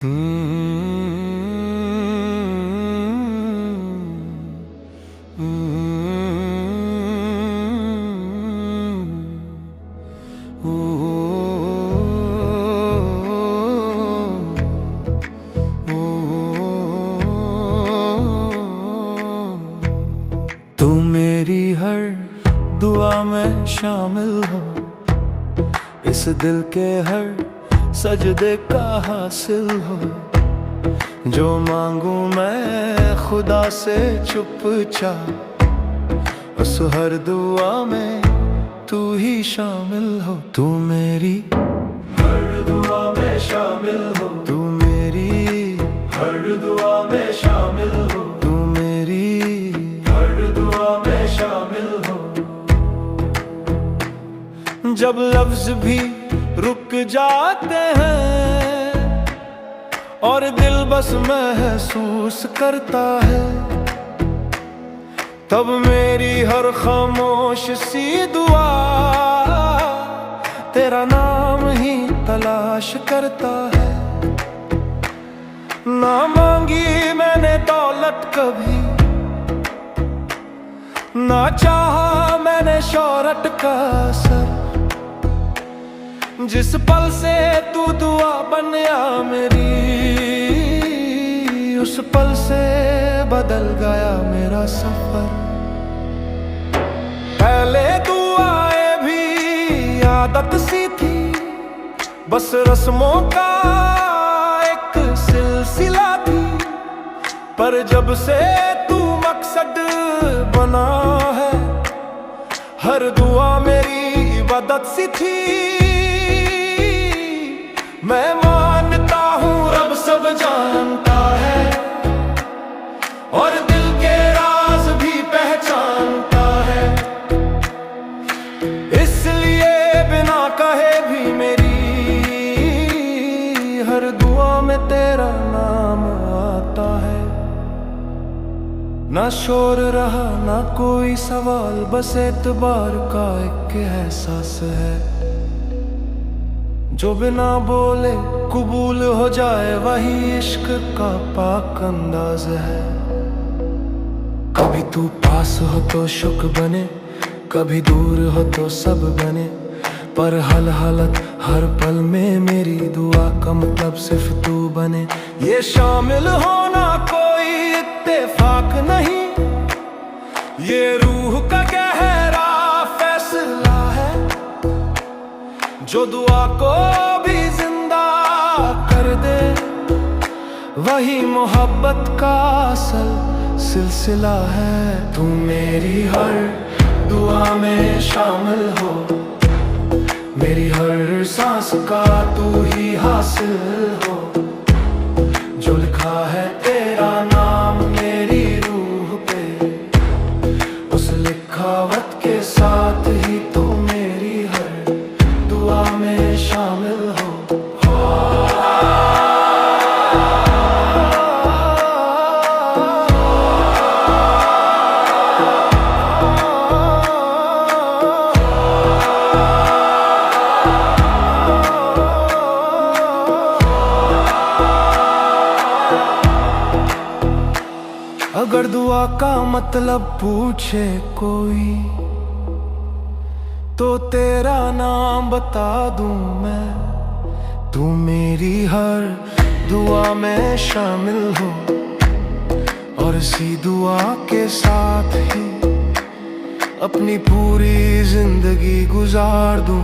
तू मेरी हर दुआ में शामिल हो, इस दिल के हर सजदे का हासिल हो। जो मांगू मैं खुदा से चुपचाप, उस हर दुआ में तू ही शामिल हो। तू मेरी हर दुआ में शामिल हो, तू मेरी हर दुआ में शामिल हो, तू मेरी हर दुआ में शामिल हो। जब लफ्ज भी रुक जाते हैं और दिल बस महसूस करता है, तब मेरी हर खामोश सी दुआ तेरा नाम ही तलाश करता है। ना मांगी मैंने दौलत कभी, ना चाहा मैंने शोहरत का असर। जिस पल से तू दुआ बनिया मेरी, उस पल से बदल गया मेरा सफर। पहले दुआएं भी आदत सी थी, बस रस्मों का एक सिलसिला थी। पर जब से तू मकसद बना है, हर दुआ मेरी इबादत सी थी। मैं मानता हूँ रब सब जानता है, और दिल के राज भी पहचानता है। इसलिए बिना कहे भी मेरी हर दुआ में तेरा नाम आता है। ना शोर रहा ना कोई सवाल, बस एतबार का एक एहसास है। जो बिना बोले कबूल हो जाए, वही इश्क का पाक अंदाज है। कभी तू पास हो तो शुक्र बने, कभी दूर हो तो सब बने। पर हर हालत हर पल में मेरी दुआ का मतलब सिर्फ तू बने। ये शामिल होना कोई इत्तेफाक नहीं, ये रूह का गहरा फैसला है। जो दुआ को भी जिंदा कर दे, वही मोहब्बत का असल सिलसिला है। तू मेरी हर दुआ में शामिल हो, मेरी हर सांस का तू ही हासिल हो। जो लिखा है तेरा नाम मेरी रूह पे, उस लिखावट के साथ ही तू मेरी हर दुआ में शामिल हो। अगर दुआ का मतलब पूछे कोई, तो तेरा नाम बता दूं मैं। तू मेरी हर दुआ में शामिल हो, और इसी दुआ के साथ ही अपनी पूरी जिंदगी गुजार दूं।